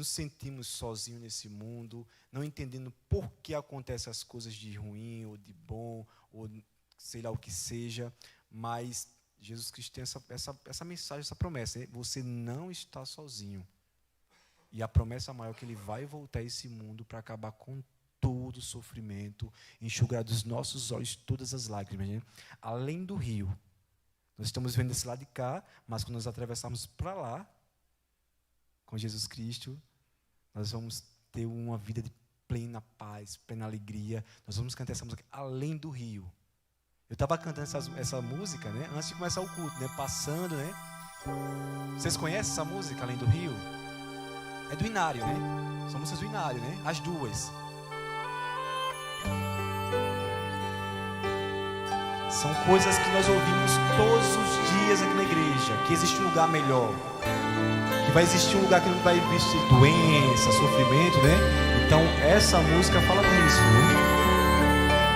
nos sentimos sozinhos nesse mundo, não entendendo por que acontecem as coisas de ruim ou de bom, ou sei lá o que seja, mas Jesus Cristo tem essa mensagem, essa promessa, né? Você não está sozinho. E a promessa maior é que Ele vai voltar a esse mundo para acabar com todo o sofrimento, enxugar dos nossos olhos todas as lágrimas. Né? Além do rio, nós estamos vendo esse lado de cá, mas quando nós atravessarmos para lá, com Jesus Cristo, nós vamos ter uma vida de plena paz, plena alegria. Nós vamos cantar essa música além do rio. Eu estava cantando essa música, né, antes de começar o culto, né, passando, né? Vocês conhecem essa música, Além do Rio? É do Inário, né? São músicas do Inário, né? As duas. São coisas que nós ouvimos todos os dias aqui na igreja, que existe um lugar melhor, que vai existir um lugar que não vai existir doença, sofrimento, né? Então essa música fala disso, né?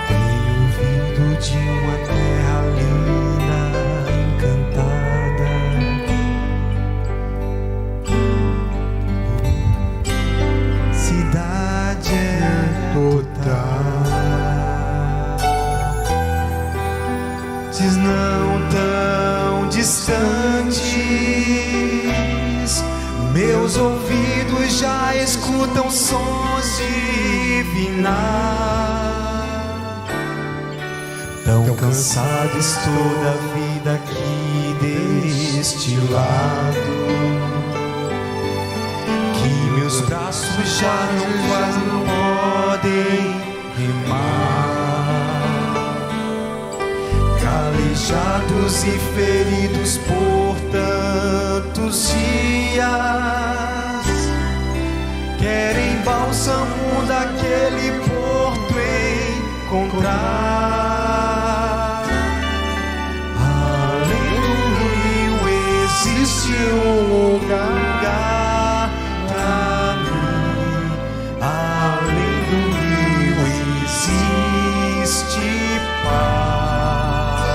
Tenho ouvido de uma terra linda, encantada, cidade é total, diz não tão distantes, meus ouvidos já escutam sons divinais. Tão cansado estou da vida aqui deste lado, que meus braços já não podem remar. Calejados e feridos por tantos dias, querem bálsamo daquele porto encontrar. Existe um lugar pra mim, além do rio existe paz.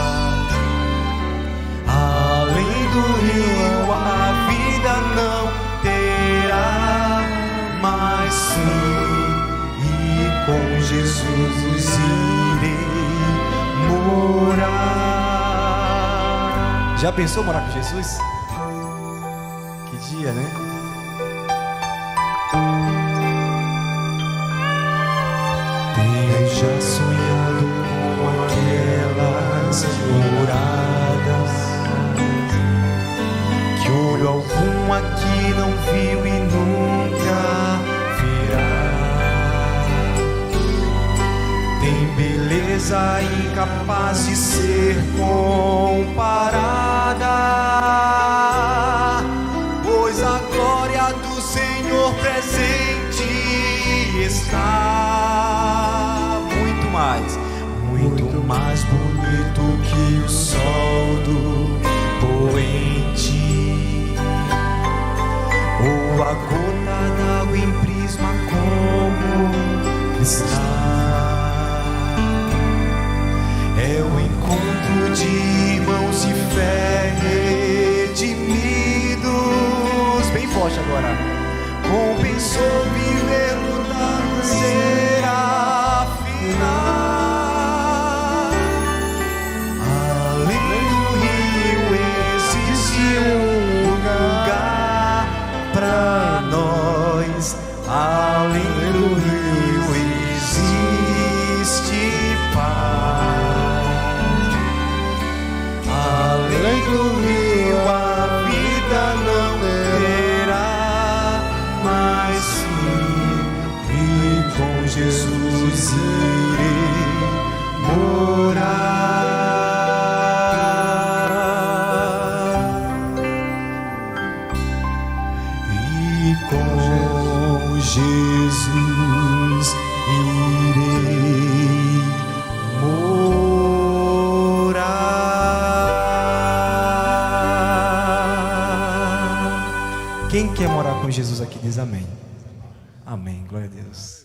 Além do rio a vida não terá mais fim, e com Jesus irei morar. Já pensou morar com Jesus? Que dia, né? Tenho já sonhado com aquelas moradas que olho algum aqui não viu e nunca verá. Tem beleza incapaz de ser comparada, pois a glória do Senhor presente está. Muito mais bonito que o sol do poente, ou a gota d'água em prisma como cristal. É o encontro de irmãos de fé redimidos. Bem forte agora. Compensou viver no será final. Além do rio existe um lugar pra nós. Além do rio existe paz. Além do rio a vida não terá mais fim, e com Jesus irei morar. E com Jesus irei morar. Quem quer morar com Jesus aqui diz amém. Amém, glória a Deus.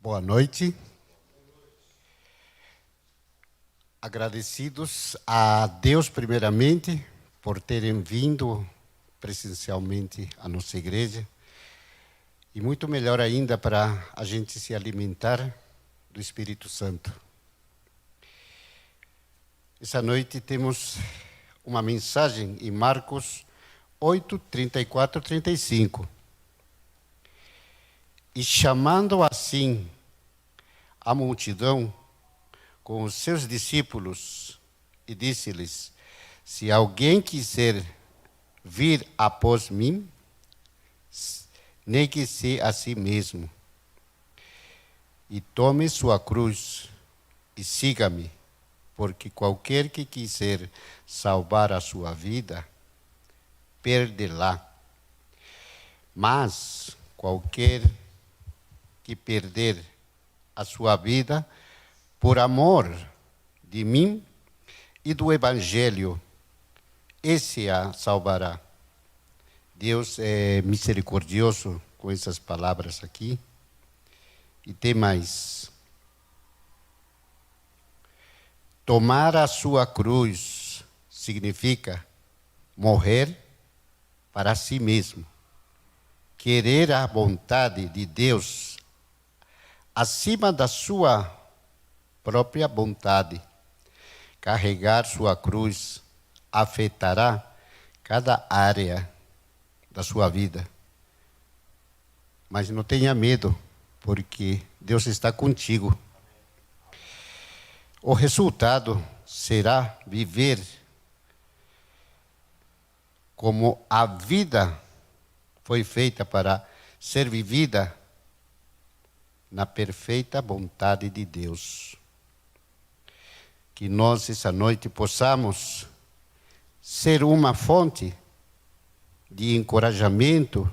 Boa noite. Agradecidos a Deus, primeiramente, por terem vindo presencialmente à nossa igreja. E muito melhor ainda para a gente se alimentar do Espírito Santo. Essa noite temos uma mensagem em Marcos 8, 34, 35. E chamando assim a multidão com os seus discípulos, e disse-lhes: se alguém quiser vir após mim, negue-se a si mesmo, e tome sua cruz, e siga-me, porque qualquer que quiser salvar a sua vida, perde-la. Mas qualquer que perder a sua vida, por amor de mim e do Evangelho, esse a salvará. Deus é misericordioso com essas palavras aqui. E tem mais. Tomar a sua cruz significa morrer para si mesmo. Querer a vontade de Deus acima da sua própria vontade. Carregar sua cruz afetará cada área da sua vida. Mas não tenha medo, porque Deus está contigo. O resultado será viver como a vida foi feita para ser vivida na perfeita vontade de Deus. Que nós, essa noite, possamos ser uma fonte de encorajamento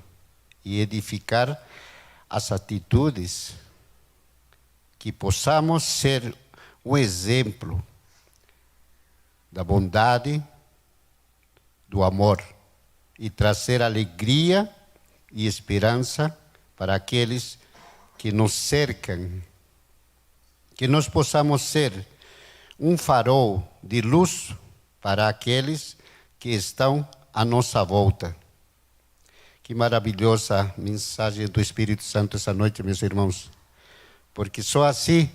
e edificar as atitudes, que possamos ser um exemplo da bondade, do amor, e trazer alegria e esperança para aqueles que nos cercam. Que nós possamos ser um farol de luz para aqueles que estão à nossa volta. Que maravilhosa mensagem do Espírito Santo essa noite, meus irmãos. Porque só assim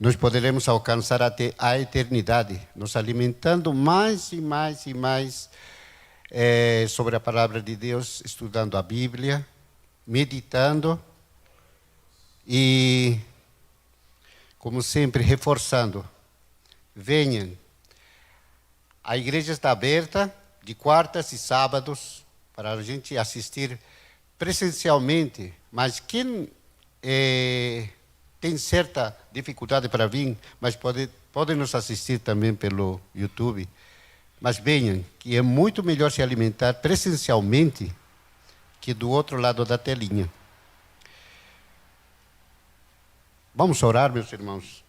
nós poderemos alcançar até a eternidade, nos alimentando mais e mais e mais sobre a palavra de Deus, estudando a Bíblia, meditando e, como sempre, reforçando. Venham. A igreja está aberta de quartas e sábados para a gente assistir presencialmente, mas quem tem certa dificuldade para vir, mas pode nos assistir também pelo YouTube. Mas venham, que é muito melhor se alimentar presencialmente que do outro lado da telinha. Vamos orar, meus irmãos.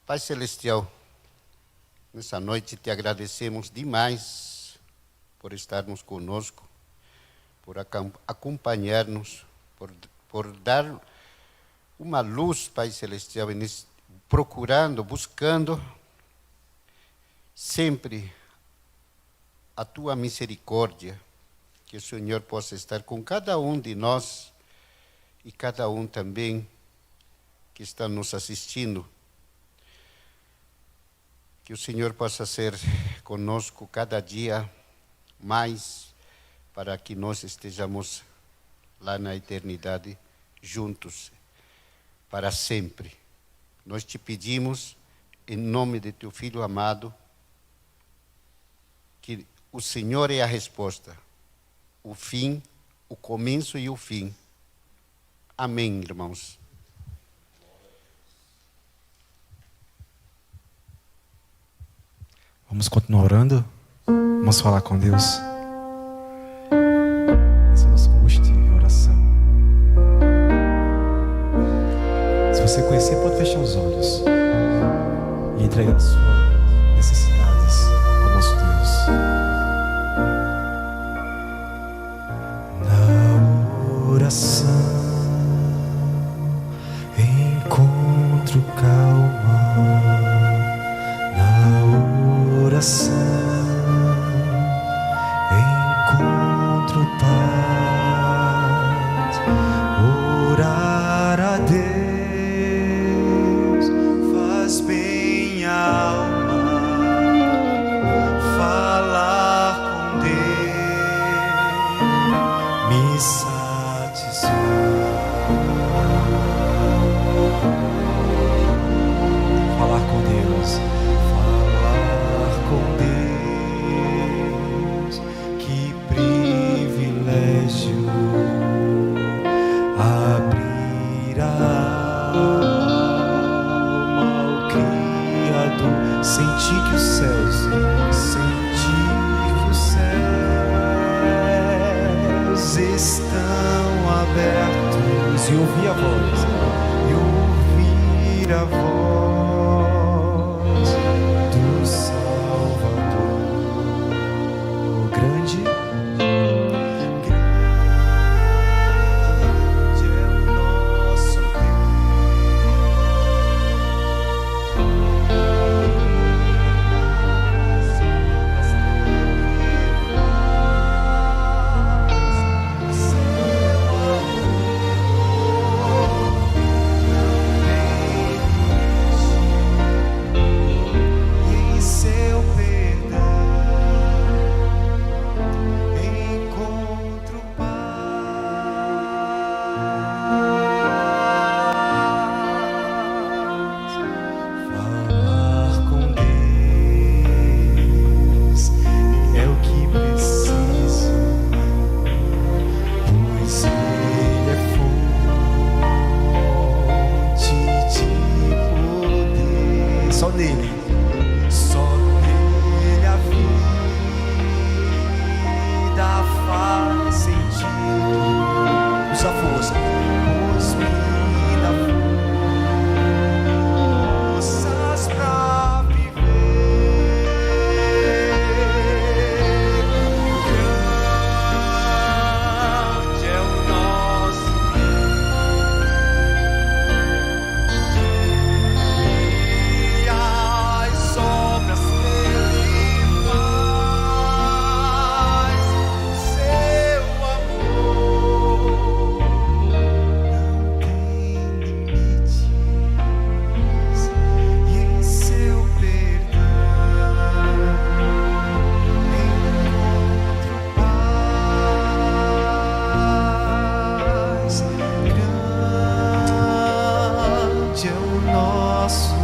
Pai Celestial, nessa noite te agradecemos demais por estarmos conosco, por acompanhar-nos, por dar uma luz, Pai Celestial, procurando, buscando sempre a tua misericórdia, que o Senhor possa estar com cada um de nós e cada um também que está nos assistindo. Que o Senhor possa ser conosco cada dia mais, para que nós estejamos lá na eternidade juntos, para sempre. Nós te pedimos, em nome de teu Filho amado, que o Senhor é a resposta, o fim, o começo e o fim. Amém, irmãos. Vamos continuar orando? Vamos falar com Deus? Esse é o nosso convite de oração. Se você conhecer, pode fechar os olhos e entregar as suas necessidades ao nosso Deus. Na oração falar com Deus, que privilégio, abrir a alma ao Criador, sentir que os céus estão abertos e ouvir a voz, do Salvador. Grande é o nosso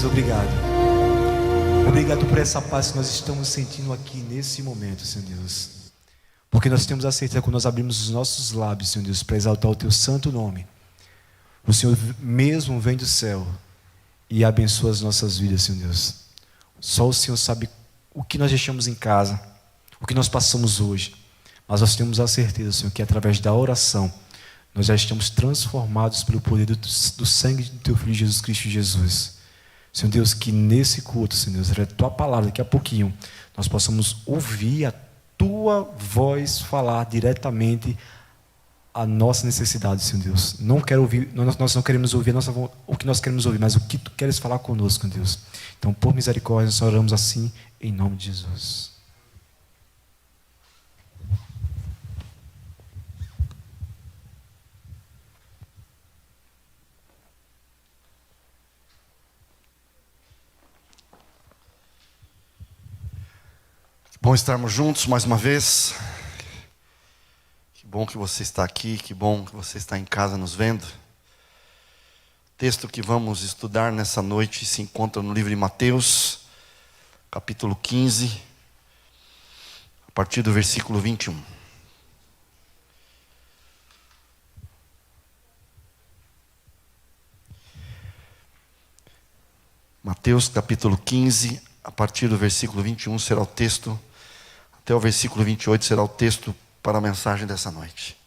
Obrigado. Obrigado por essa paz que nós estamos sentindo aqui nesse momento, Senhor Deus. Porque nós temos a certeza quando nós abrimos os nossos lábios, Senhor Deus, para exaltar o Teu santo nome. O Senhor mesmo vem do céu e abençoa as nossas vidas, Senhor Deus. Só o Senhor sabe o que nós deixamos em casa, o que nós passamos hoje. Mas nós temos a certeza, Senhor, que através da oração nós já estamos transformados pelo poder do sangue do Teu Filho Jesus Cristo Jesus. Senhor Deus, que nesse culto, Senhor Deus, a Tua palavra, daqui a pouquinho, nós possamos ouvir a Tua voz falar diretamente a nossa necessidade, Senhor Deus. Nós não queremos ouvir o que nós queremos ouvir, mas o que Tu queres falar conosco, Deus. Então, por misericórdia, nós oramos assim, em nome de Jesus. Bom estarmos juntos mais uma vez. Que bom que você está aqui, que bom que você está em casa nos vendo. O texto que vamos estudar nessa noite se encontra no livro de Mateus, capítulo 15, a partir do versículo 21. Mateus, capítulo 15, a partir do versículo 21 será o texto. Até o versículo 28 será o texto para a mensagem dessa noite.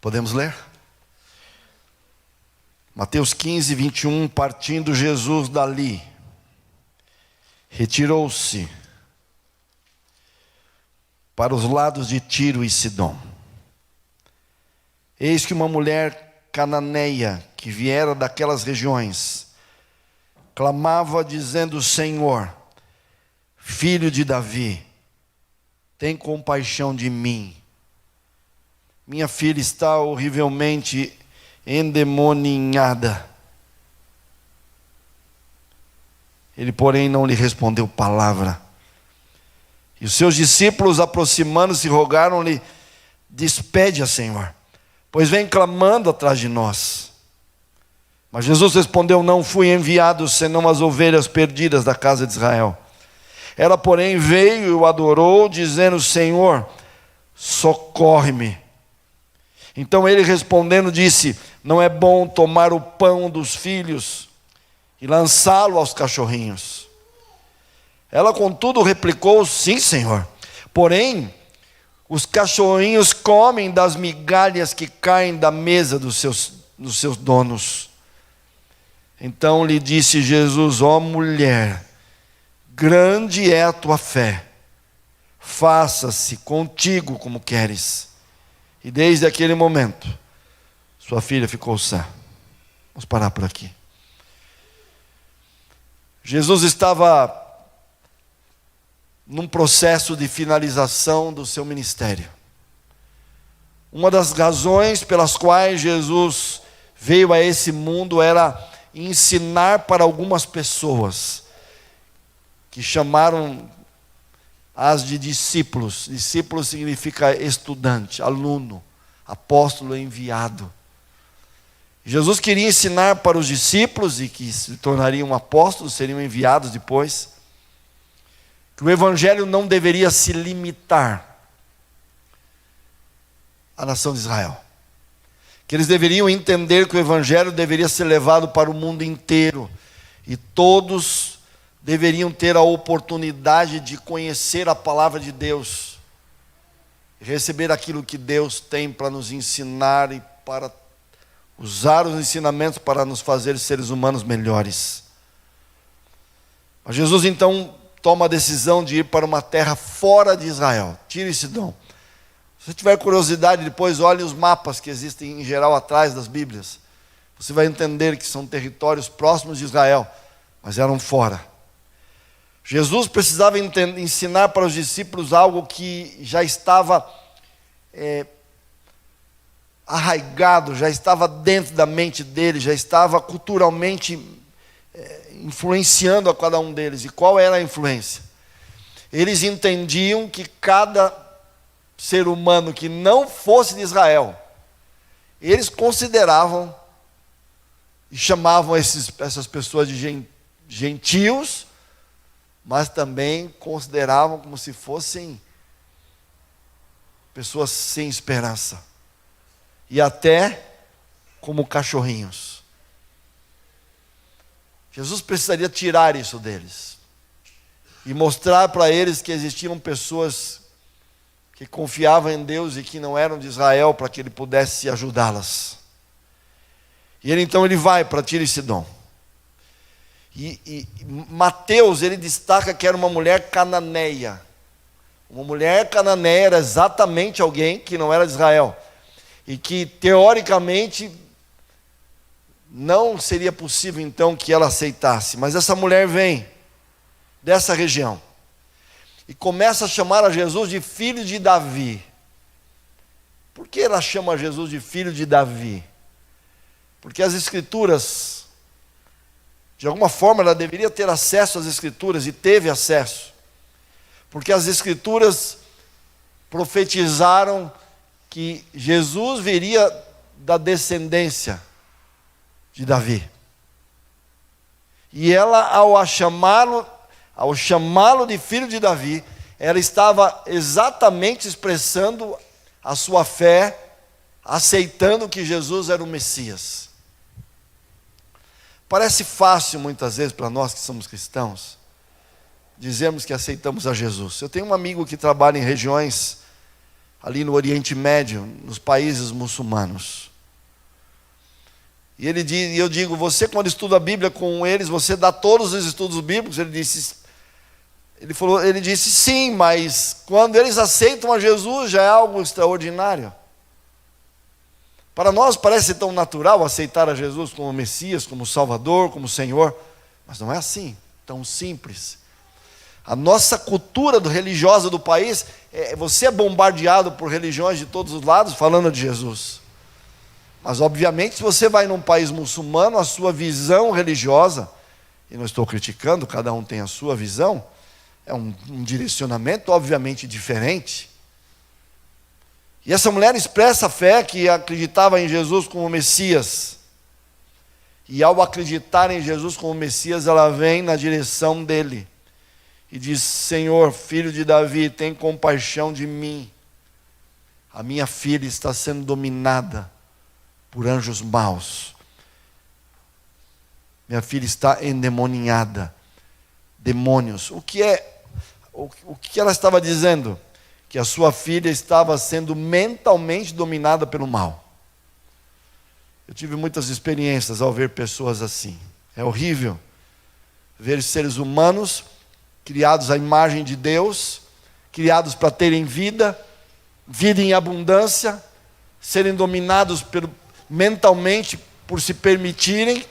Podemos ler? Mateus 15, 21. Partindo Jesus dali, retirou-se para os lados de Tiro e Sidom. Eis que uma mulher cananeia, que viera daquelas regiões, clamava dizendo: Senhor, filho de Davi, tem compaixão de mim. Minha filha está horrivelmente endemoninhada. Ele, porém, não lhe respondeu palavra. E os seus discípulos, aproximando-se, rogaram-lhe: despede-a, Senhor, pois vem clamando atrás de nós. Mas Jesus respondeu: não fui enviado senão as ovelhas perdidas da casa de Israel. Ela, porém, veio e o adorou, dizendo: Senhor, socorre-me. Então ele, respondendo, disse: não é bom tomar o pão dos filhos e lançá-lo aos cachorrinhos. Ela, contudo, replicou: sim, Senhor, porém os cachorrinhos comem das migalhas que caem da mesa dos seus donos. Então lhe disse Jesus: ó mulher, grande é a tua fé, faça-se contigo como queres. E desde aquele momento, sua filha ficou sã. Vamos parar por aqui. Jesus estava num processo de finalização do seu ministério. Uma das razões pelas quais Jesus veio a esse mundo era ensinar para algumas pessoas, que chamaram as de discípulos. Discípulo significa estudante, aluno, apóstolo enviado. Jesus queria ensinar para os discípulos, e que se tornariam apóstolos, seriam enviados depois, que o evangelho não deveria se limitar à nação de Israel. Que eles deveriam entender que o evangelho deveria ser levado para o mundo inteiro, e todos deveriam ter a oportunidade de conhecer a palavra de Deus, receber aquilo que Deus tem para nos ensinar e para usar os ensinamentos para nos fazer seres humanos melhores. Mas Jesus então toma a decisão de ir para uma terra fora de Israel, Tiro e Sidom. Se você tiver curiosidade, depois olhe os mapas que existem em geral atrás das Bíblias. Você vai entender que são territórios próximos de Israel, mas eram fora. Jesus precisava ensinar para os discípulos algo que já estava arraigado, já estava dentro da mente deles, já estava culturalmente influenciando a cada um deles. E qual era a influência? Eles entendiam que cada ser humano que não fosse de Israel, eles consideravam e chamavam essas pessoas de gentios, mas também consideravam como se fossem pessoas sem esperança, e até como cachorrinhos. Jesus precisaria tirar isso deles e mostrar para eles que existiam pessoas que confiavam em Deus e que não eram de Israel, para que ele pudesse ajudá-las. E então ele vai para Tiro e Sidom. E Mateus, ele destaca que era uma mulher cananeia. Uma mulher cananeia era exatamente alguém que não era de Israel, e que teoricamente não seria possível então que ela aceitasse. Mas essa mulher vem dessa região e começa a chamar a Jesus de filho de Davi. Por que ela chama Jesus de filho de Davi? Porque as Escrituras, de alguma forma, ela deveria ter acesso às Escrituras, e teve acesso, porque as Escrituras profetizaram que Jesus viria da descendência de Davi. E ela, ao chamá-lo de filho de Davi, ela estava exatamente expressando a sua fé, aceitando que Jesus era o Messias. Parece fácil muitas vezes para nós que somos cristãos dizermos que aceitamos a Jesus. Eu tenho um amigo que trabalha em regiões ali no Oriente Médio, nos países muçulmanos. E eu digo: você, quando estuda a Bíblia com eles, você dá todos os estudos bíblicos? Ele disse sim, mas quando eles aceitam a Jesus já é algo extraordinário. Para nós parece tão natural aceitar a Jesus como Messias, como Salvador, como Senhor, Mas não é assim, tão simples. A nossa cultura religiosa do país, você é bombardeado por religiões de todos os lados falando de Jesus. Mas, obviamente, se você vai num país muçulmano, a sua visão religiosa, e não estou criticando, cada um tem a sua visão, é um direcionamento obviamente diferente. E essa mulher expressa a fé que acreditava em Jesus como Messias. E ao acreditar em Jesus como Messias, ela vem na direção dele. E diz: Senhor, filho de Davi, tem compaixão de mim. A minha filha está sendo dominada por anjos maus. Minha filha está endemoniada. Demônios. O que ela estava dizendo? Que a sua filha estava sendo mentalmente dominada pelo mal. Eu tive muitas experiências ao ver pessoas assim. É horrível ver seres humanos criados à imagem de Deus, criados para terem vida em abundância, serem dominados mentalmente por se permitirem,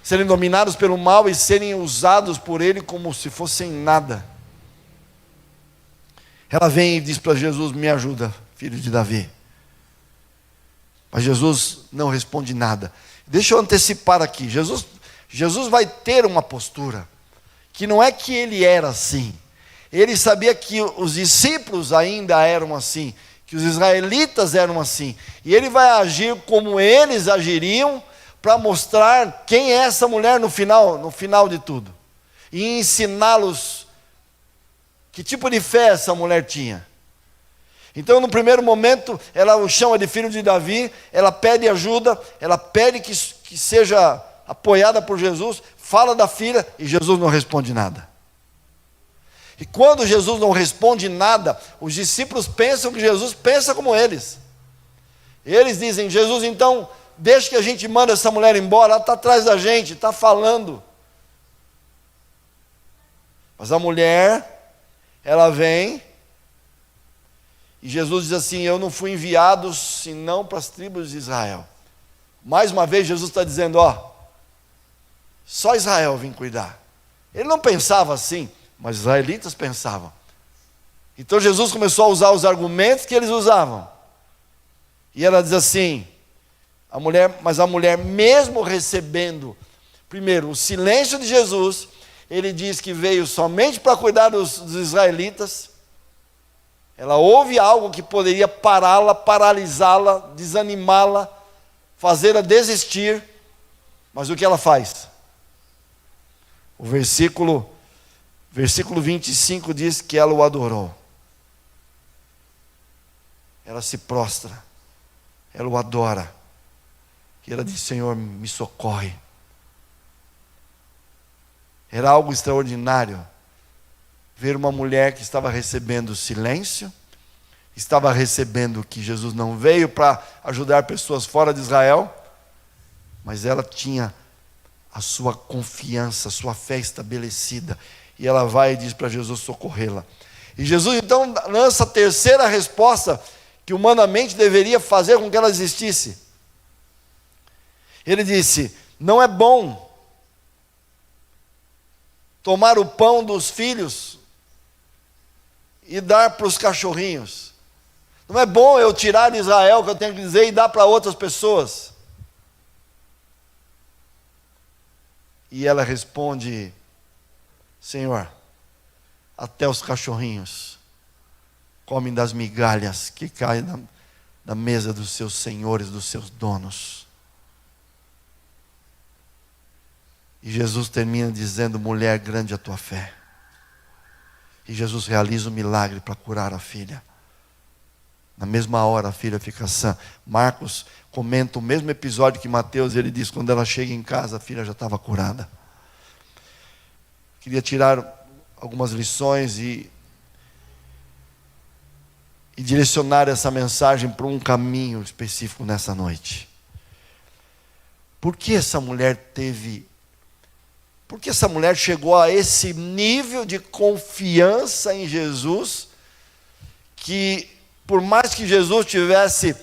serem dominados pelo mal e serem usados por ele como se fossem nada. Ela vem e diz para Jesus: me ajuda, filho de Davi. Mas Jesus não responde nada. Deixa eu antecipar aqui. Jesus vai ter uma postura que não é que ele era assim. Ele sabia que os discípulos ainda eram assim, que os israelitas eram assim. E ele vai agir como eles agiriam para mostrar quem é essa mulher no final de tudo. E ensiná-los que tipo de fé essa mulher tinha. Então, no primeiro momento, ela o chama de filho de Davi, ela pede ajuda, ela pede que seja apoiada por Jesus, fala da filha e Jesus não responde nada. E quando Jesus não responde nada, os discípulos pensam que Jesus pensa como eles. Eles dizem: Jesus, então, deixa que a gente manda essa mulher embora, ela está atrás da gente, está falando. Mas a mulher, ela vem, e Jesus diz assim: eu não fui enviado senão para as tribos de Israel. Mais uma vez Jesus está dizendo: só Israel vem cuidar. Ele não pensava assim, mas os israelitas pensavam. Então Jesus começou a usar os argumentos que eles usavam. E ela diz assim, mas a mulher mesmo recebendo, primeiro, o silêncio de Jesus, ele diz que veio somente para cuidar dos israelitas. Ela ouve algo que poderia pará-la, paralisá-la, desanimá-la, fazê-la desistir. Mas o que ela faz? O versículo 25 diz que ela o adorou. Ela se prostra, ela o adora. E ela diz: Senhor, me socorre. Era algo extraordinário ver uma mulher que estava recebendo silêncio, estava recebendo que Jesus não veio para ajudar pessoas fora de Israel, mas ela tinha a sua confiança, a sua fé estabelecida, e ela vai e diz para Jesus socorrê-la. E Jesus então lança a terceira resposta que humanamente deveria fazer com que ela existisse. Ele disse: não é bom tomar o pão dos filhos e dar para os cachorrinhos. Não é bom eu tirar de Israel, que eu tenho que dizer, e dar para outras pessoas. E ela responde: Senhor, até os cachorrinhos comem das migalhas que caem da mesa dos seus senhores, dos seus donos. E Jesus termina dizendo: mulher, grande a tua fé. E Jesus realiza um milagre para curar a filha. Na mesma hora a filha fica sã. Marcos comenta o mesmo episódio que Mateus. Ele diz: quando ela chega em casa, a filha já estava curada. Queria tirar algumas lições e direcionar essa mensagem para um caminho específico nessa noite. Por que essa mulher chegou a esse nível de confiança em Jesus, que por mais que Jesus tivesse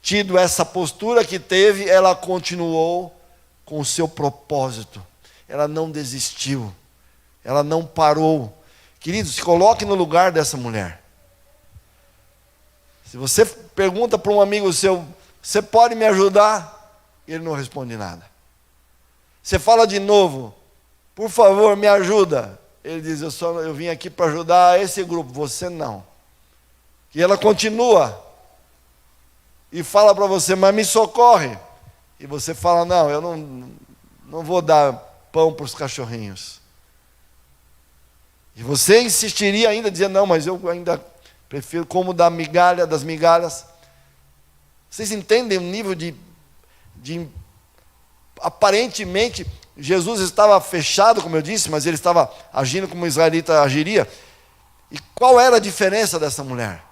tido essa postura que teve, ela continuou com o seu propósito. ela não desistiu, ela não parou. Queridos, se coloque no lugar dessa mulher. Se você pergunta para um amigo seu, você pode me ajudar? Ele não responde nada. Você fala de novo, por favor, me ajuda. Ele diz, eu vim aqui para ajudar esse grupo, você não. E ela continua e fala para você, mas me socorre. E você fala, não, eu não vou dar pão para os cachorrinhos. E você insistiria ainda, dizendo, não, mas eu ainda prefiro como das migalhas. Vocês entendem o nível de aparentemente, Jesus estava fechado, como eu disse, mas ele estava agindo como um israelita agiria. E qual era a diferença dessa mulher?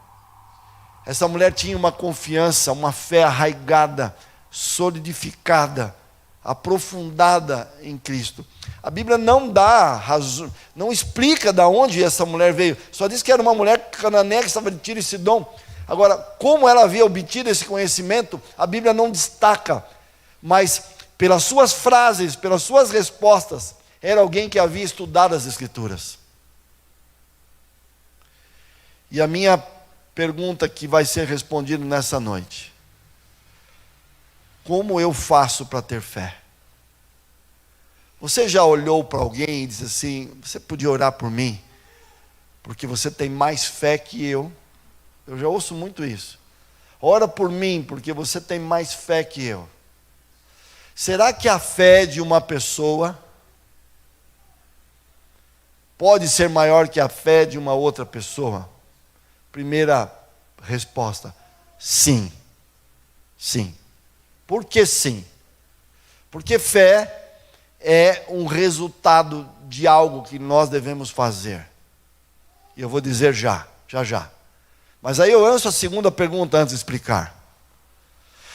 Essa mulher tinha uma confiança, uma fé arraigada, solidificada, aprofundada em Cristo. A Bíblia não dá razão, não explica de onde essa mulher veio. Só diz que era uma mulher cananeia que estava de Tiro e Sidom. Agora, como ela havia obtido esse conhecimento, a Bíblia não destaca. Mas, pelas suas frases, pelas suas respostas, era alguém que havia estudado as Escrituras. E a minha pergunta que vai ser respondida nessa noite: como eu faço para ter fé? Você já olhou para alguém e disse assim, você podia orar por mim? Porque você tem mais fé que eu. Eu já ouço muito isso. Ora por mim, porque você tem mais fé que eu. Será que a fé de uma pessoa pode ser maior que a fé de uma outra pessoa? Primeira resposta, sim. Sim. Por que sim? Porque fé é um resultado de algo que nós devemos fazer. E eu vou dizer já. Mas aí eu lanço a segunda pergunta antes de explicar.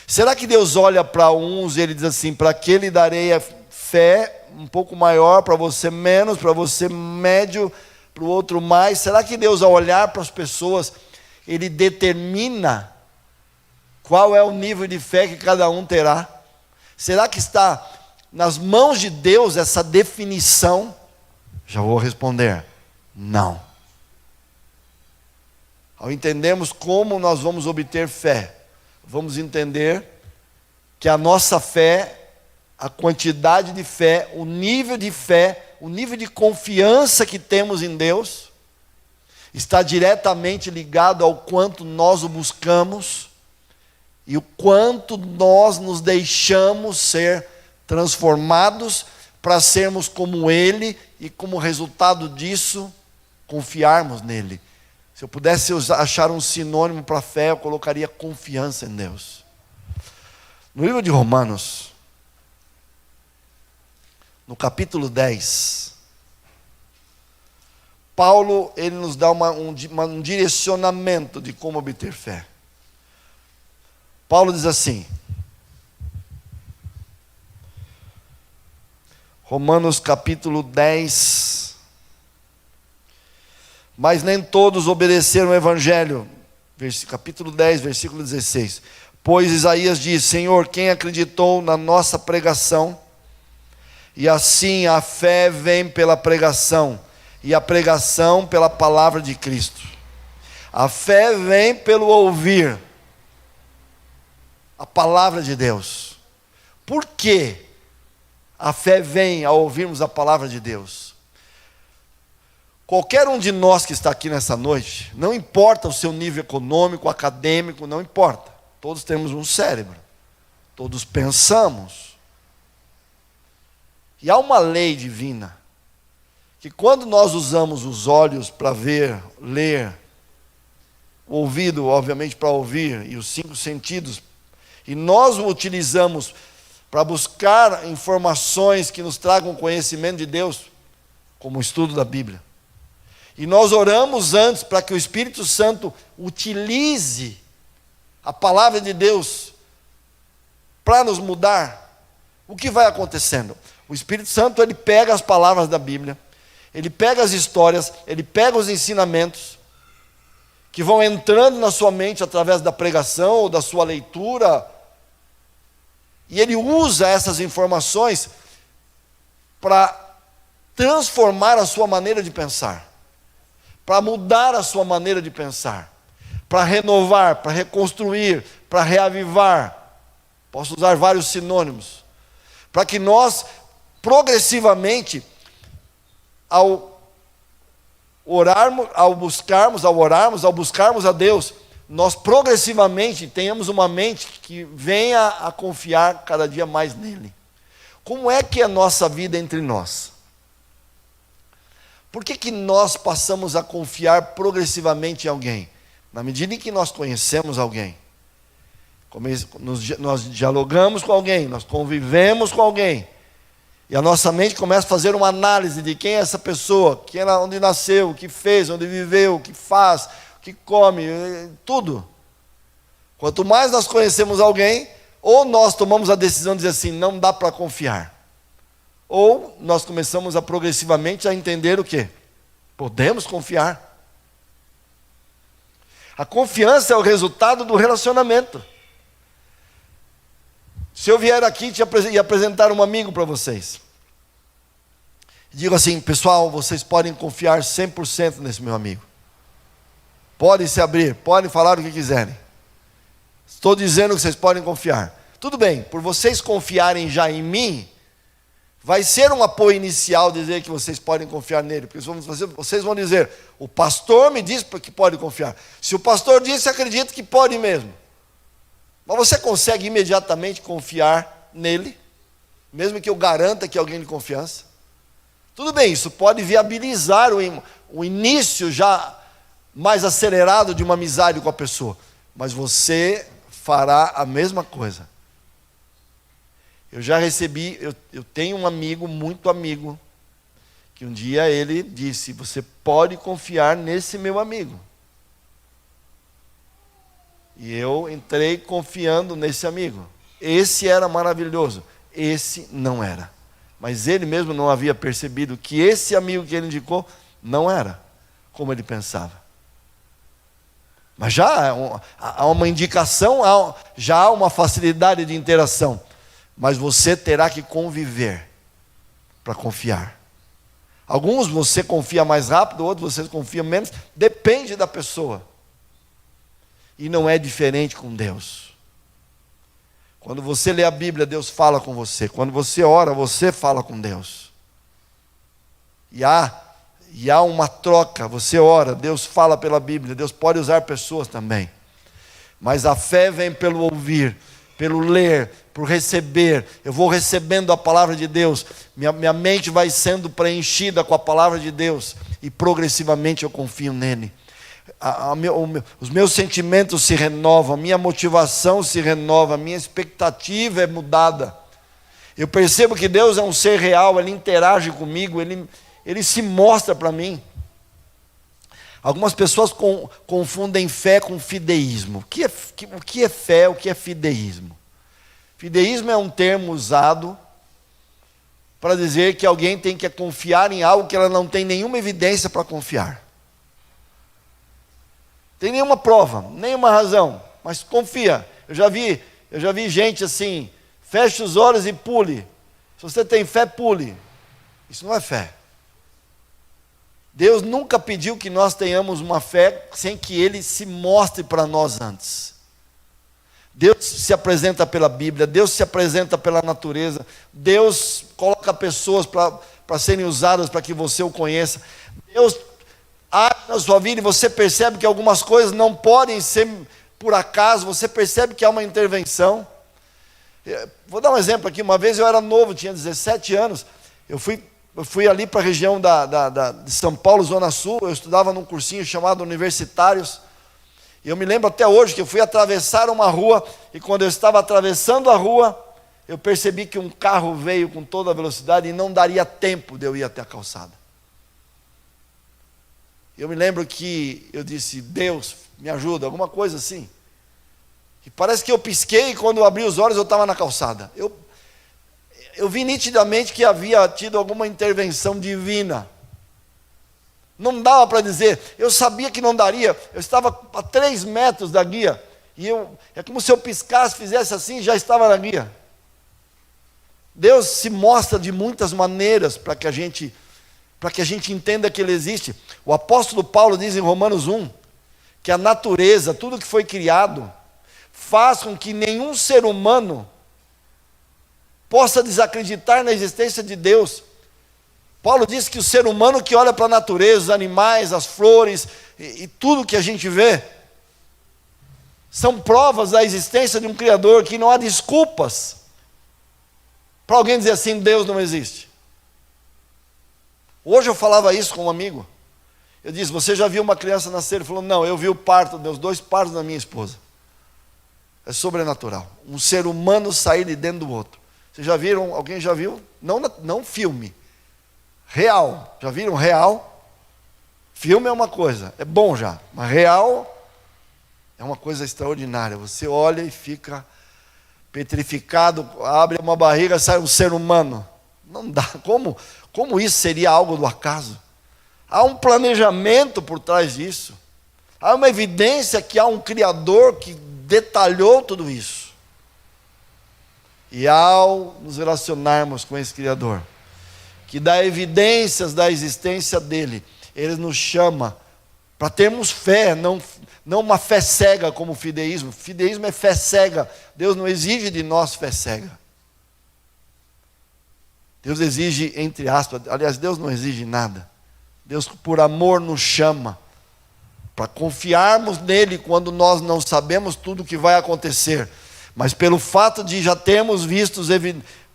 Será que Deus olha para uns e Ele diz assim, para aquele darei a fé um pouco maior, para você menos, para você médio, para o outro mais? Será que Deus, ao olhar para as pessoas, Ele determina qual é o nível de fé que cada um terá? Será que está nas mãos de Deus essa definição? Já vou responder, não. Ao entendermos como nós vamos obter fé, vamos entender que a nossa fé, a quantidade de fé, o nível de confiança que temos em Deus, está diretamente ligado ao quanto nós o buscamos e o quanto nós nos deixamos ser transformados para sermos como Ele e, como resultado disso, confiarmos nele. Se eu pudesse achar um sinônimo para fé, eu colocaria confiança em Deus. No livro de Romanos, no capítulo 10, Paulo, ele nos dá um direcionamento de como obter fé. Paulo diz assim, Romanos capítulo 10, mas nem todos obedeceram o Evangelho. Capítulo 10, versículo 16. Pois Isaías diz, Senhor, quem acreditou na nossa pregação? E assim a fé vem pela pregação, e a pregação pela palavra de Cristo. A fé vem pelo ouvir a palavra de Deus. Por que a fé vem ao ouvirmos a palavra de Deus? Qualquer um de nós que está aqui nessa noite, não importa o seu nível econômico, acadêmico, não importa. Todos temos um cérebro. Todos pensamos. E há uma lei divina, que quando nós usamos os olhos para ver, ler, o ouvido, obviamente, para ouvir, e os 5 sentidos, e nós o utilizamos para buscar informações que nos tragam conhecimento de Deus, como o estudo da Bíblia. E nós oramos antes para que o Espírito Santo utilize a palavra de Deus para nos mudar. O que vai acontecendo? O Espírito Santo, ele pega as palavras da Bíblia, ele pega as histórias, ele pega os ensinamentos que vão entrando na sua mente através da pregação ou da sua leitura, e ele usa essas informações para transformar a sua maneira de pensar, para mudar a sua maneira de pensar, para renovar, para reconstruir, para reavivar. Posso usar vários sinônimos. Para que nós, progressivamente, ao buscarmos a Deus, nós progressivamente tenhamos uma mente que venha a confiar cada dia mais nele. Como é que é a nossa vida entre nós? Por que nós passamos a confiar progressivamente em alguém? Na medida em que nós conhecemos alguém, nós dialogamos com alguém, nós convivemos com alguém, e a nossa mente começa a fazer uma análise de quem é essa pessoa, onde nasceu, o que fez, onde viveu, o que faz, o que come, tudo. Quanto mais nós conhecemos alguém, ou nós tomamos a decisão de dizer assim, não dá para confiar, ou nós começamos a progressivamente a entender o quê? Podemos confiar. A confiança é o resultado do relacionamento. Se eu vier aqui e apresentar um amigo para vocês, digo assim, pessoal, vocês podem confiar 100% nesse meu amigo. Podem se abrir, podem falar o que quiserem. Estou dizendo que vocês podem confiar. Tudo bem, por vocês confiarem já em mim, vai ser um apoio inicial dizer que vocês podem confiar nele, porque vocês vão dizer, o pastor me disse que pode confiar. Se o pastor disse, acredito que pode mesmo. Mas você consegue imediatamente confiar nele, mesmo que eu garanta que é alguém de confiança? Tudo bem, isso pode viabilizar o início já mais acelerado de uma amizade com a pessoa, mas você fará a mesma coisa. Eu já recebi, eu tenho um amigo, muito amigo, que um dia ele disse, você pode confiar nesse meu amigo. E eu entrei confiando nesse amigo. Esse era maravilhoso, esse não era. Mas ele mesmo não havia percebido que esse amigo que ele indicou não era como ele pensava. Mas já há uma indicação, já há uma facilidade de interação. Mas você terá que conviver para confiar. Alguns você confia mais rápido, outros você confia menos, depende da pessoa. E não é diferente com Deus. Quando você lê a Bíblia, Deus fala com você. Quando você ora, você fala com Deus. E há uma troca, você ora, Deus fala pela Bíblia, Deus pode usar pessoas também. Mas a fé vem pelo ouvir, pelo ler, por receber. Eu vou recebendo a palavra de Deus, minha mente vai sendo preenchida com a palavra de Deus, e progressivamente eu confio nele. Os meus sentimentos se renovam, a minha motivação se renova, a minha expectativa é mudada. Eu percebo que Deus é um ser real, Ele interage comigo, Ele se mostra para mim. Algumas pessoas confundem fé com fideísmo. O que é fé, o que é fideísmo? Fideísmo é um termo usado para dizer que alguém tem que confiar em algo que ela não tem nenhuma evidência para confiar. Tem nenhuma prova, nenhuma razão, mas confia. Eu já vi gente assim, feche os olhos e pule. Se você tem fé, pule. Isso não é fé. Deus nunca pediu que nós tenhamos uma fé sem que Ele se mostre para nós antes. Deus se apresenta pela Bíblia, Deus se apresenta pela natureza, Deus coloca pessoas para serem usadas para que você o conheça. Deus age na sua vida e você percebe que algumas coisas não podem ser por acaso, você percebe que há uma intervenção. Vou dar um exemplo aqui. Uma vez eu era novo, tinha 17 anos, eu fui ali para a região de São Paulo, Zona Sul, eu estudava num cursinho chamado Universitários, e eu me lembro até hoje que eu fui atravessar uma rua, e quando eu estava atravessando a rua, eu percebi que um carro veio com toda a velocidade e não daria tempo de eu ir até a calçada. Eu me lembro que eu disse, Deus, me ajuda, alguma coisa assim. E parece que eu pisquei e quando eu abri os olhos eu estava na calçada. Eu vi nitidamente que havia tido alguma intervenção divina. Não dava para dizer, eu sabia que não daria, eu estava a 3 metros da guia, e é como se eu piscasse, fizesse assim, já estava na guia. Deus se mostra de muitas maneiras para que a gente entenda que Ele existe. O apóstolo Paulo diz em Romanos 1, que a natureza, tudo que foi criado, faz com que nenhum ser humano possa desacreditar na existência de Deus. Paulo diz que o ser humano que olha para a natureza, os animais, as flores e tudo que a gente vê, são provas da existência de um Criador, que não há desculpas para alguém dizer assim, Deus não existe. Hoje eu falava isso com um amigo. Eu disse, você já viu uma criança nascer? Ele falou, não, eu vi o parto, os 2 partos da minha esposa. É sobrenatural. Um ser humano sair de dentro do outro. Vocês já viram? Alguém já viu? Não filme. Real. Já viram real? Filme é uma coisa, é bom já. Mas real é uma coisa extraordinária. Você olha e fica petrificado, abre uma barriga, sai um ser humano. Não dá. Como isso seria algo do acaso? Há um planejamento por trás disso. Há uma evidência que há um Criador que detalhou tudo isso. E ao nos relacionarmos com esse Criador, que dá evidências da existência dele, Ele nos chama para termos fé, não uma fé cega como o fideísmo. Fideísmo é fé cega. Deus não exige de nós fé cega. Deus exige, entre aspas, aliás, Deus não exige nada. Deus, por amor, nos chama para confiarmos nele quando nós não sabemos tudo o que vai acontecer. Mas pelo fato de já termos visto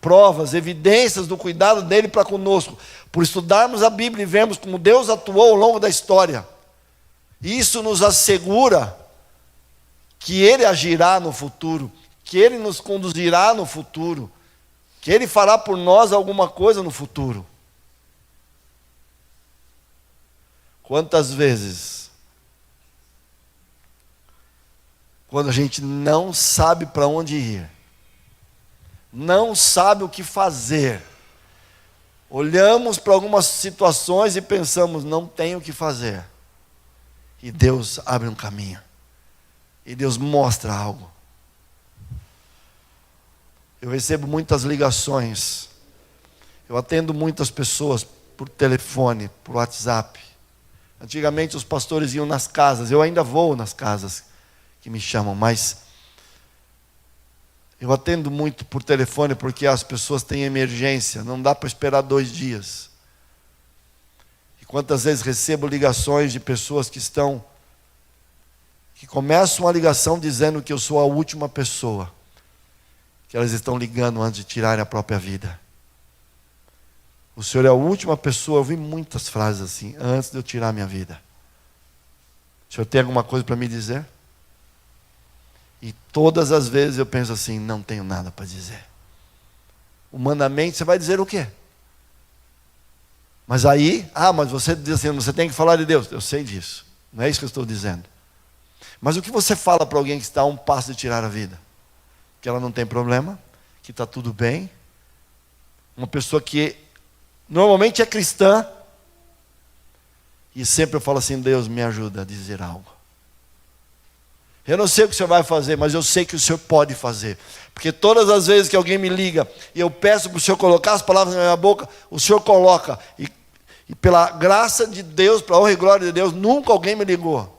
provas, evidências do cuidado dele para conosco, por estudarmos a Bíblia e vermos como Deus atuou ao longo da história, isso nos assegura que Ele agirá no futuro, que Ele nos conduzirá no futuro, que Ele fará por nós alguma coisa no futuro. Quantas vezes, quando a gente não sabe para onde ir, não sabe o que fazer, olhamos para algumas situações e pensamos, não tenho o que fazer. E Deus abre um caminho. E Deus mostra algo. Eu recebo muitas ligações. Eu atendo muitas pessoas por telefone, por WhatsApp. Antigamente os pastores iam nas casas. Eu ainda vou nas casas que me chamam, mas eu atendo muito por telefone porque as pessoas têm emergência. Não dá para esperar 2 dias. E quantas vezes recebo ligações de pessoas que começam a ligação dizendo que eu sou a última pessoa que elas estão ligando antes de tirarem a própria vida. O Senhor é a última pessoa, eu vi muitas frases assim, antes de eu tirar a minha vida. O Senhor tem alguma coisa para me dizer? E todas as vezes eu penso assim, não tenho nada para dizer. Humanamente você vai dizer o quê? Mas aí, mas você diz assim, você tem que falar de Deus. Eu sei disso, não é isso que eu estou dizendo. Mas o que você fala para alguém que está a um passo de tirar a vida? Que ela não tem problema, que está tudo bem. Uma pessoa que normalmente é cristã, e sempre eu falo assim, Deus me ajuda a dizer algo. Eu não sei o que o Senhor vai fazer, mas eu sei que o Senhor pode fazer. Porque todas as vezes que alguém me liga, e eu peço para o Senhor colocar as palavras na minha boca, o Senhor coloca. E pela graça de Deus, pela honra e glória de Deus, nunca alguém me ligou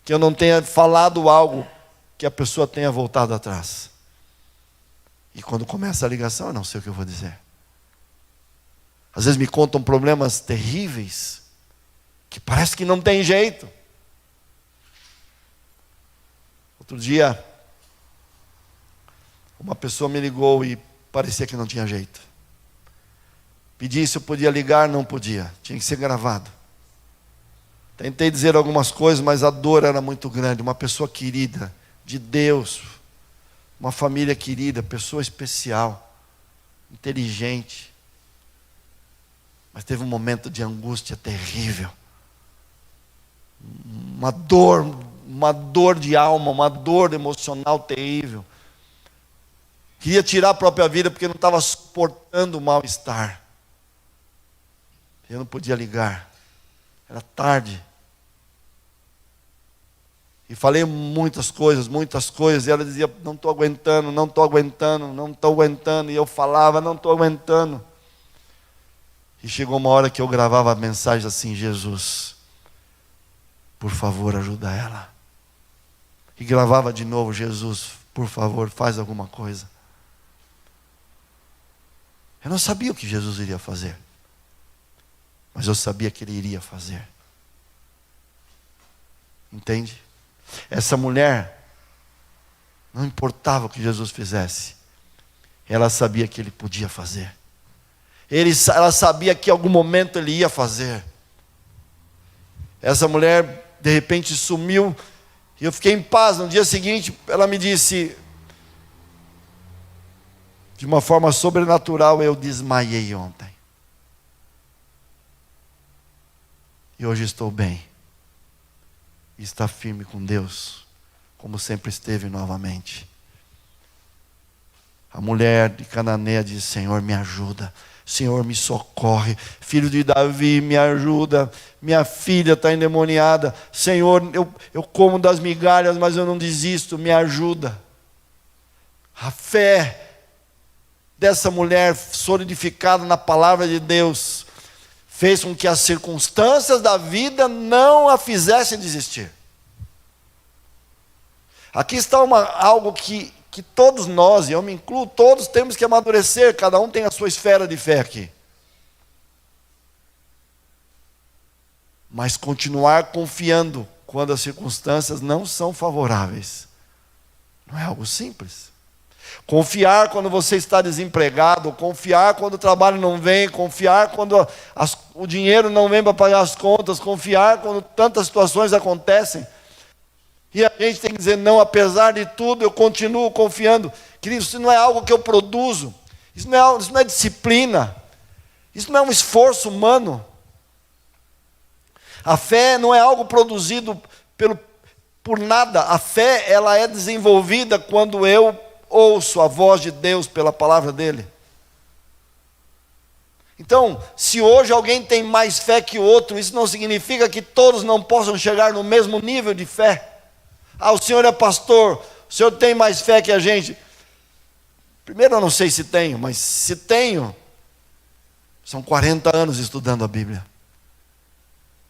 que eu não tenha falado algo que a pessoa tenha voltado atrás. E quando começa a ligação, eu não sei o que eu vou dizer. Às vezes me contam problemas terríveis, que parece que não tem jeito. Outro dia, uma pessoa me ligou e parecia que não tinha jeito. Pedi se eu podia ligar, não podia, tinha que ser gravado. Tentei dizer algumas coisas, mas a dor era muito grande. Uma pessoa querida, de Deus, uma família querida, pessoa especial, inteligente. Mas teve um momento de angústia terrível. Uma dor de alma, uma dor emocional terrível. Queria tirar a própria vida porque não estava suportando o mal-estar. Eu não podia ligar. Era tarde. E falei muitas coisas, e ela dizia, não estou aguentando, não estou aguentando, não estou aguentando. E eu falava, não estou aguentando. E chegou uma hora que eu gravava a mensagem assim, Jesus, por favor, ajuda ela. E gravava de novo, Jesus, por favor, faz alguma coisa. Eu não sabia o que Jesus iria fazer, mas eu sabia que Ele iria fazer. Entende? Essa mulher, não importava o que Jesus fizesse, ela sabia que Ele podia fazer. Ela sabia que em algum momento Ele ia fazer. Essa mulher, de repente, sumiu, e eu fiquei em paz. No dia seguinte, ela me disse, de uma forma sobrenatural, eu desmaiei ontem. E hoje estou bem. E está firme com Deus, como sempre esteve novamente. A mulher de Cananeia disse, Senhor, me ajuda. Senhor, me socorre. Filho de Davi, me ajuda. Minha filha está endemoniada. Senhor, eu como das migalhas, mas eu não desisto. Me ajuda. A fé dessa mulher solidificada na palavra de Deus fez com que as circunstâncias da vida não a fizessem desistir. Aqui está algo que todos nós, e eu me incluo, todos temos que amadurecer, cada um tem a sua esfera de fé aqui. Mas continuar confiando quando as circunstâncias não são favoráveis, não é algo simples. Confiar quando você está desempregado, confiar quando o trabalho não vem, confiar quando o dinheiro não vem para pagar as contas, confiar quando tantas situações acontecem. E a gente tem que dizer, não, apesar de tudo, eu continuo confiando. Querido, isso não é algo que eu produzo, isso não é disciplina, isso não é um esforço humano. A fé não é algo produzido por nada. A fé, ela é desenvolvida quando eu ouço a voz de Deus pela palavra dele. Então, se hoje alguém tem mais fé que o outro, isso não significa que todos não possam chegar no mesmo nível de fé. Ah, o senhor é pastor, o senhor tem mais fé que a gente. Primeiro, eu não sei se tenho, mas se tenho, são 40 anos estudando a Bíblia.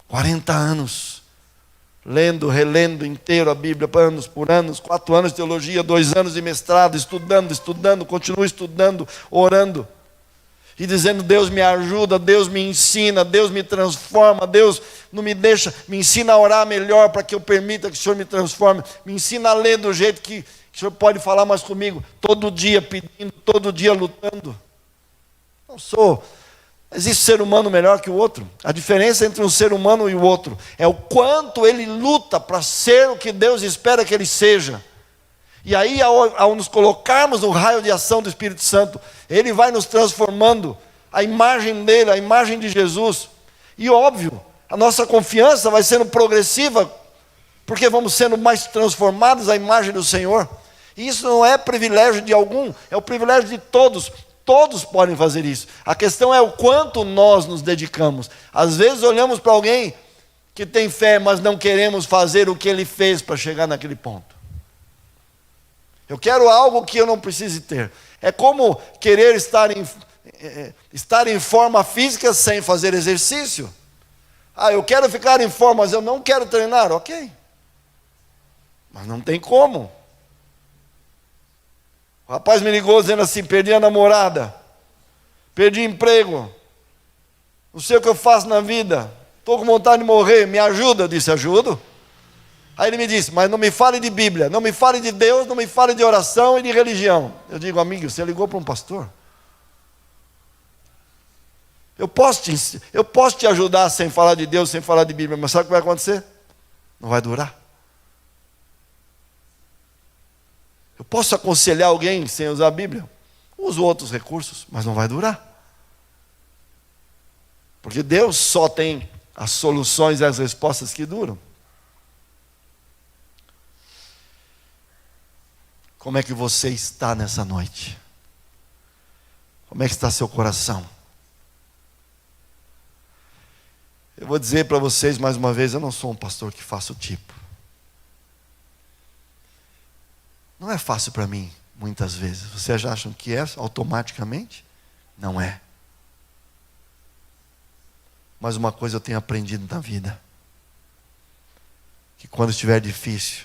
40 anos. Lendo, relendo inteiro a Bíblia, anos por anos, 4 anos de teologia, 2 anos de mestrado, estudando, continuo estudando, orando. E dizendo, Deus me ajuda, Deus me ensina, Deus me transforma, Deus não me deixa, me ensina a orar melhor para que eu permita que o Senhor me transforme. Me ensina a ler do jeito que o Senhor pode falar mais comigo. Todo dia pedindo, todo dia lutando. Não sou... Existe ser humano melhor que o outro. A diferença entre um ser humano e o outro é o quanto ele luta para ser o que Deus espera que ele seja. E aí, ao nos colocarmos no raio de ação do Espírito Santo, Ele vai nos transformando a imagem dele, a imagem de Jesus. E óbvio, a nossa confiança vai sendo progressiva, porque vamos sendo mais transformados à imagem do Senhor. E isso não é privilégio de algum, é o privilégio de todos. Todos podem fazer isso. A questão é o quanto nós nos dedicamos. Às vezes olhamos para alguém que tem fé, mas não queremos fazer o que ele fez para chegar naquele ponto. Eu quero algo que eu não precise ter. É como querer estar em forma física sem fazer exercício. Ah, eu quero ficar em forma, mas eu não quero treinar. Ok. Mas não tem como. O rapaz me ligou dizendo assim, perdi a namorada, perdi emprego, não sei o que eu faço na vida, estou com vontade de morrer, me ajuda. Eu disse, ajudo. Aí ele me disse, mas não me fale de Bíblia, não me fale de Deus, não me fale de oração e de religião. Eu digo, amigo, você ligou para um pastor? Eu posso te ajudar sem falar de Deus, sem falar de Bíblia, mas sabe o que vai acontecer? Não vai durar. Eu posso aconselhar alguém sem usar a Bíblia? Uso outros recursos, mas não vai durar. Porque Deus só tem as soluções e as respostas que duram. Como é que você está nessa noite? Como é que está seu coração? Eu vou dizer para vocês mais uma vez, eu não sou um pastor que faço tipo. Não é fácil para mim, muitas vezes. Vocês já acham que é automaticamente? Não é. Mas uma coisa eu tenho aprendido na vida: que quando estiver difícil,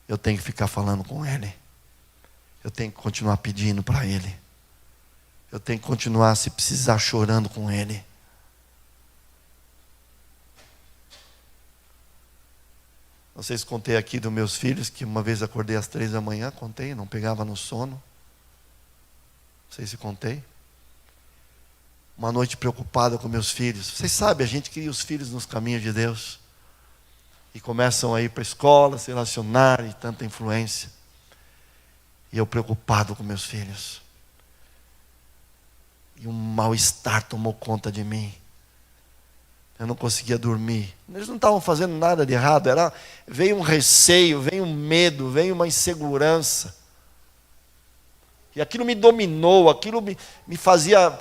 eu tenho que ficar falando com Ele. Eu tenho que continuar pedindo para Ele. Eu tenho que continuar, se precisar, chorando com Ele. Não sei se contei aqui dos meus filhos, que uma vez acordei às 3 da manhã, contei, não pegava no sono. Não sei se contei. Uma noite preocupada com meus filhos. Vocês sabem, a gente cria os filhos nos caminhos de Deus. E começam a ir para a escola, se relacionar, e tanta influência. E eu preocupado com meus filhos. E um mal-estar tomou conta de mim. Eu não conseguia dormir. Eles não estavam fazendo nada de errado. Veio um receio, veio um medo, veio uma insegurança. E aquilo me dominou, aquilo me fazia...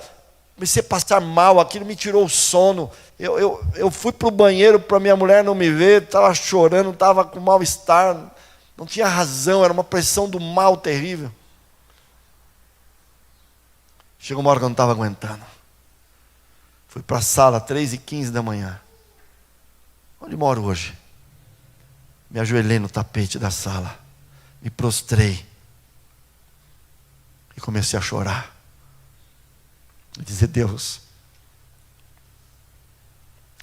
Comecei a passar mal, aquilo me tirou o sono. Eu fui para o banheiro para minha mulher não me ver, estava chorando, estava com mal-estar, não tinha razão, era uma pressão do mal terrível. Chegou uma hora que eu não estava aguentando. Fui para a sala, 3h15 da manhã. Onde moro hoje? Me ajoelhei no tapete da sala, me prostrei e comecei a chorar. E dizer: Deus,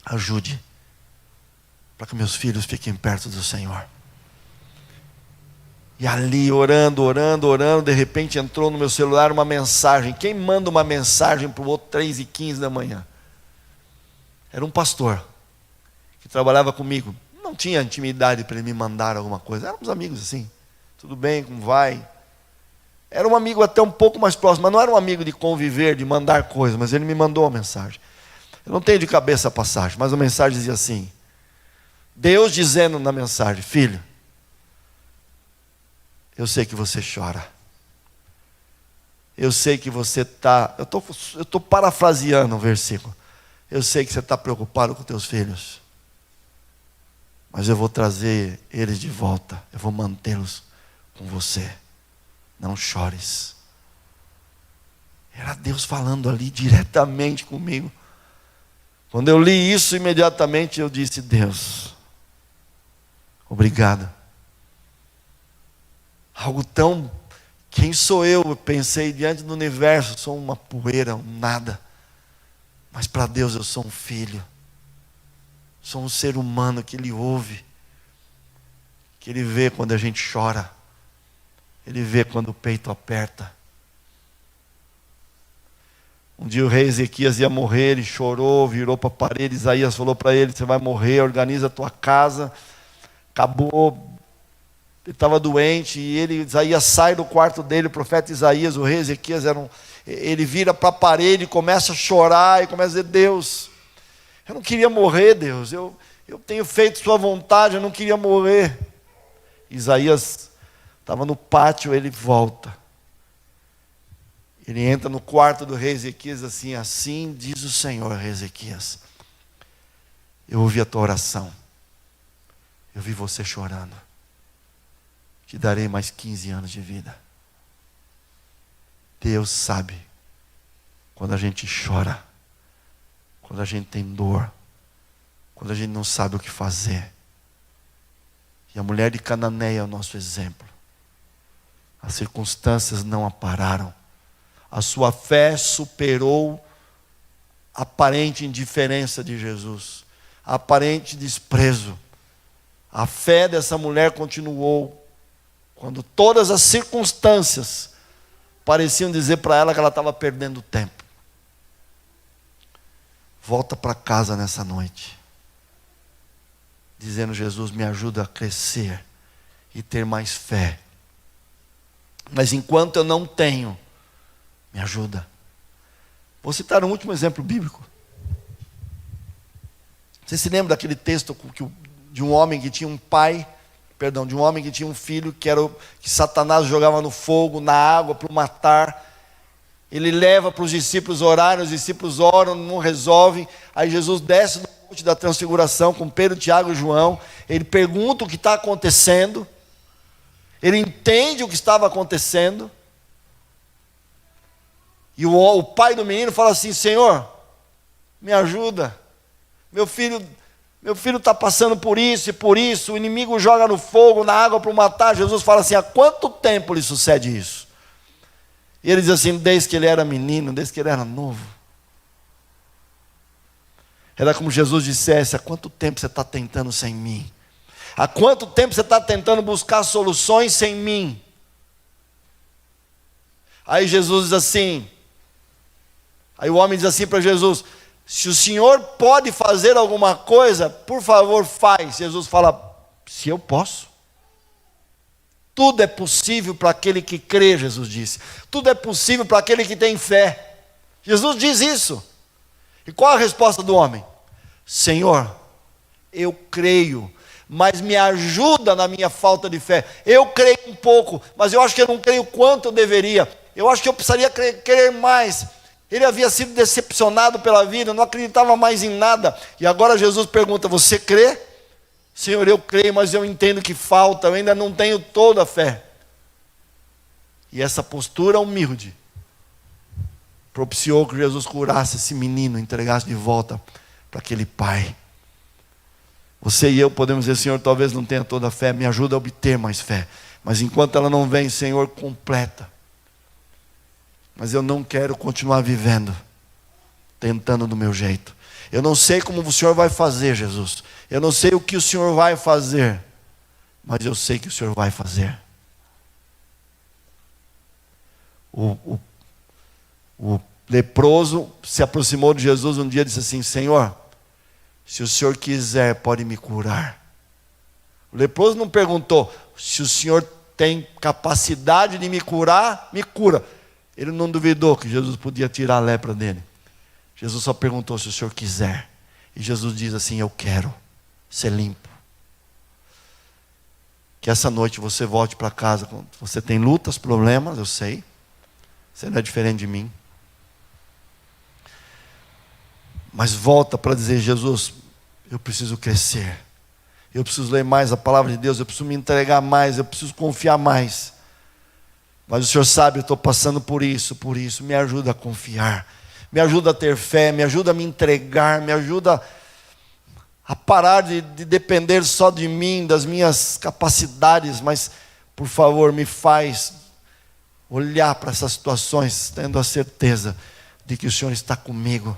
ajude para que meus filhos fiquem perto do Senhor. E ali, orando, de repente entrou no meu celular uma mensagem. Quem manda uma mensagem para o outro 3h15 da manhã? Era um pastor que trabalhava comigo. Não tinha intimidade para ele me mandar alguma coisa. Éramos amigos assim. Tudo bem, como vai? Era um amigo até um pouco mais próximo, mas não era um amigo de conviver, de mandar coisas, mas ele me mandou uma mensagem. Eu não tenho de cabeça a passagem, mas a mensagem dizia assim: Deus dizendo na mensagem: filho, eu sei que você chora. Eu sei que você está... Eu estou parafraseando o versículo. Eu sei que você está preocupado com teus filhos. Mas eu vou trazer eles de volta. Eu vou mantê-los com você. Não chores. Era Deus falando ali diretamente comigo. Quando eu li isso, imediatamente eu disse: Deus, obrigado. Algo tão... Quem sou eu? Eu pensei, diante do universo, sou uma poeira, um nada. Mas para Deus eu sou um filho. Sou um ser humano que Ele ouve. Que Ele vê quando a gente chora. Ele vê quando o peito aperta. Um dia o rei Ezequias ia morrer, ele chorou, virou para a parede. Isaías falou para ele: você vai morrer, organiza a tua casa. Acabou. Ele estava doente e Isaías sai do quarto dele, o profeta Isaías, o rei Ezequias, ele vira para a parede, começa a chorar e começa a dizer: Deus, eu não queria morrer, Deus, eu tenho feito sua vontade, eu não queria morrer. Isaías estava no pátio, ele volta. Ele entra no quarto do rei Ezequias assim: assim diz o Senhor, rei Ezequias, eu ouvi a tua oração, eu vi você chorando. Te darei mais 15 anos de vida. Deus sabe quando a gente chora, quando a gente tem dor, quando a gente não sabe o que fazer. E a mulher de Cananeia é o nosso exemplo. As circunstâncias não a pararam. A sua fé superou a aparente indiferença de Jesus, a aparente desprezo. A fé dessa mulher continuou. Quando todas as circunstâncias pareciam dizer para ela que ela estava perdendo tempo. Volta para casa nessa noite, dizendo: Jesus, me ajuda a crescer e ter mais fé. Mas enquanto eu não tenho, me ajuda. Vou citar um último exemplo bíblico. Você se lembra daquele texto de um homem que tinha de um homem que tinha um filho que Satanás jogava no fogo, na água para o matar. Ele leva para os discípulos orarem, os discípulos oram, não resolvem. Aí Jesus desce do monte da transfiguração com Pedro, Tiago e João. Ele pergunta o que está acontecendo. Ele entende o que estava acontecendo. E o pai do menino fala assim: Senhor, me ajuda. Meu filho está passando por isso e por isso. O inimigo joga no fogo, na água para o matar. Jesus fala assim: há quanto tempo lhe sucede isso? E ele diz assim: desde que ele era menino, desde que ele era novo. Era como Jesus dissesse: há quanto tempo você está tentando sem mim? Há quanto tempo você está tentando buscar soluções sem mim? Aí Jesus diz assim, aí o homem diz assim para Jesus: se o Senhor pode fazer alguma coisa, por favor faz. Jesus fala: se eu posso. Tudo é possível para aquele que crê, Jesus disse. Tudo é possível para aquele que tem fé. Jesus diz isso. E qual a resposta do homem? Senhor, eu creio, mas me ajuda na minha falta de fé. Eu creio um pouco, mas eu acho que eu não creio quanto eu deveria. Eu acho que eu precisaria crer mais. Ele havia sido decepcionado pela vida, não acreditava mais em nada. E agora Jesus pergunta: você crê? Senhor, eu creio, mas eu entendo que falta, eu ainda não tenho toda a fé. E essa postura humilde propiciou que Jesus curasse esse menino, entregasse de volta para aquele pai. Você e eu podemos dizer: Senhor, talvez não tenha toda a fé, me ajuda a obter mais fé. Mas enquanto ela não vem, Senhor, completa. Mas eu não quero continuar vivendo, tentando do meu jeito. Eu não sei como o Senhor vai fazer, Jesus. Eu não sei o que o Senhor vai fazer. Mas eu sei que o Senhor vai fazer. O leproso se aproximou de Jesus um dia e disse assim: Senhor, se o Senhor quiser, pode me curar. O leproso não perguntou: se o Senhor tem capacidade de me curar, me cura. Ele não duvidou que Jesus podia tirar a lepra dele. Jesus só perguntou: se o Senhor quiser. E Jesus diz assim: eu quero ser limpo. Que essa noite você volte para casa. Você tem lutas, problemas, eu sei. Você não é diferente de mim. Mas volta para dizer: Jesus, eu preciso crescer. Eu preciso ler mais a palavra de Deus. Eu preciso me entregar mais. Eu preciso confiar mais. Mas o Senhor sabe, eu estou passando por isso. Me ajuda a confiar. Me ajuda a ter fé. Me ajuda a me entregar. Me ajuda a parar de depender só de mim, das minhas capacidades. Mas, por favor, me faz olhar para essas situações tendo a certeza de que o Senhor está comigo.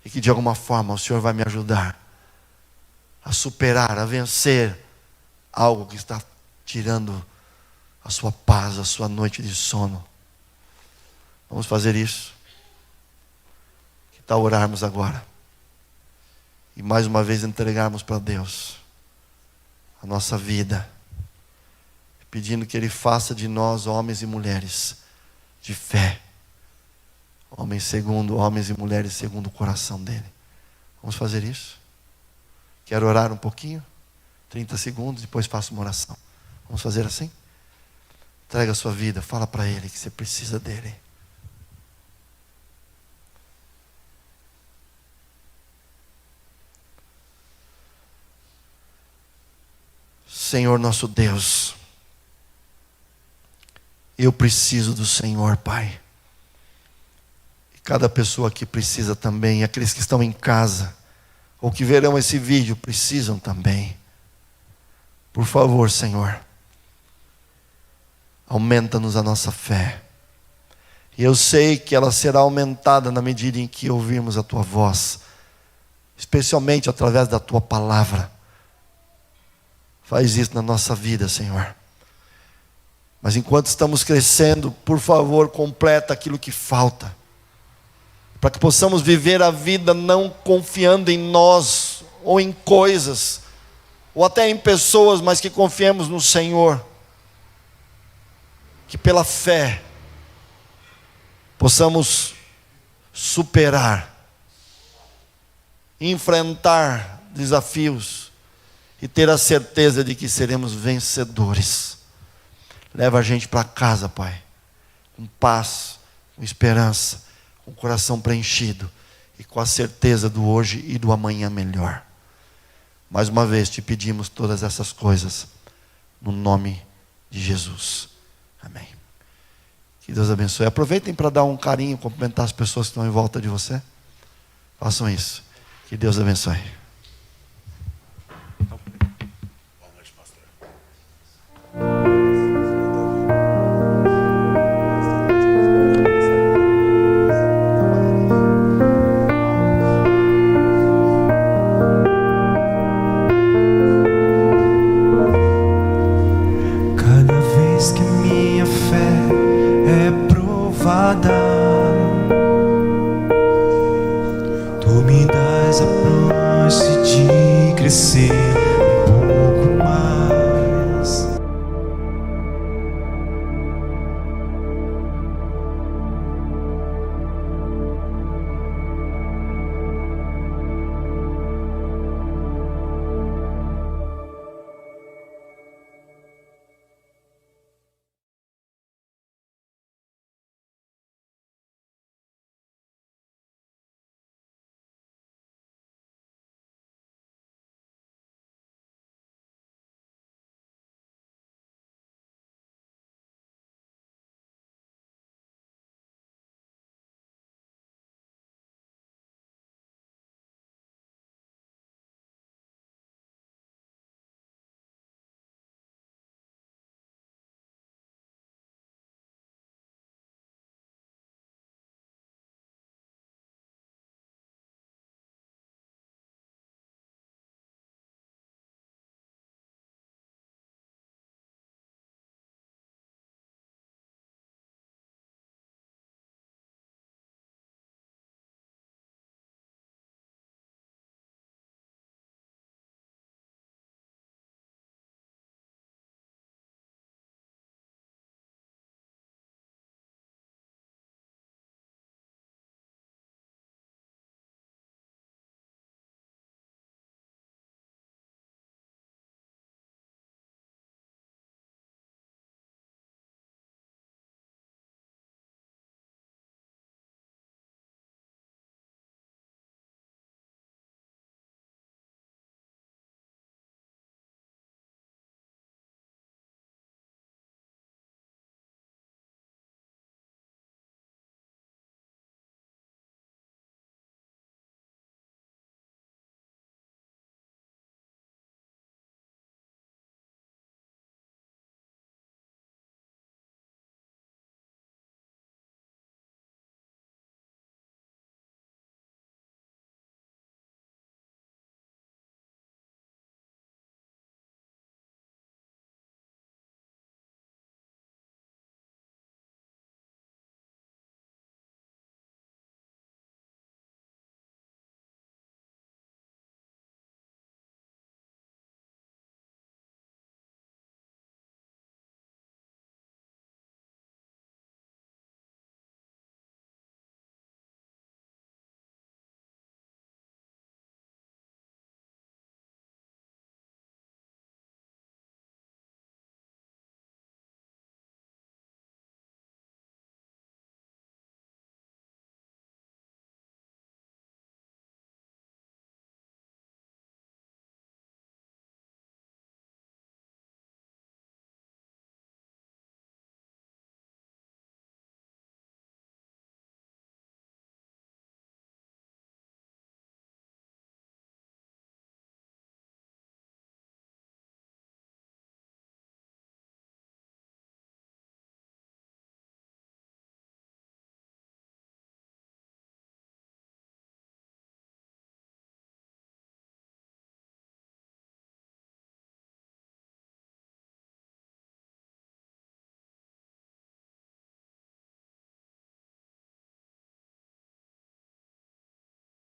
E que de alguma forma o Senhor vai me ajudar a superar, a vencer algo que está tirando a sua paz, a sua noite de sono. Vamos fazer isso. Que tal orarmos agora? E mais uma vez entregarmos para Deus a nossa vida, pedindo que Ele faça de nós homens e mulheres de fé. Homens e mulheres segundo o coração dele. Vamos fazer isso? Quero orar um pouquinho? 30 segundos, depois faço uma oração. Vamos fazer assim? Entrega a sua vida, fala para Ele que você precisa dEle. Senhor nosso Deus, eu preciso do Senhor, Pai. Cada pessoa aqui precisa também. Aqueles que estão em casa ou que verão esse vídeo precisam também. Por favor, Senhor, aumenta-nos a nossa fé. E eu sei que ela será aumentada na medida em que ouvirmos a Tua voz, especialmente através da Tua palavra. Faz isso na nossa vida, Senhor. Mas enquanto estamos crescendo, por favor, completa aquilo que falta, para que possamos viver a vida não confiando em nós, ou em coisas, ou até em pessoas, mas que confiemos no Senhor. Que pela fé possamos superar, enfrentar desafios e ter a certeza de que seremos vencedores. Leva a gente para casa, Pai, com paz, com esperança, com o coração preenchido e com a certeza do hoje e do amanhã melhor. Mais uma vez te pedimos todas essas coisas no nome de Jesus. Amém. Que Deus abençoe. Aproveitem para dar um carinho, cumprimentar as pessoas que estão em volta de você. Façam isso. Que Deus abençoe.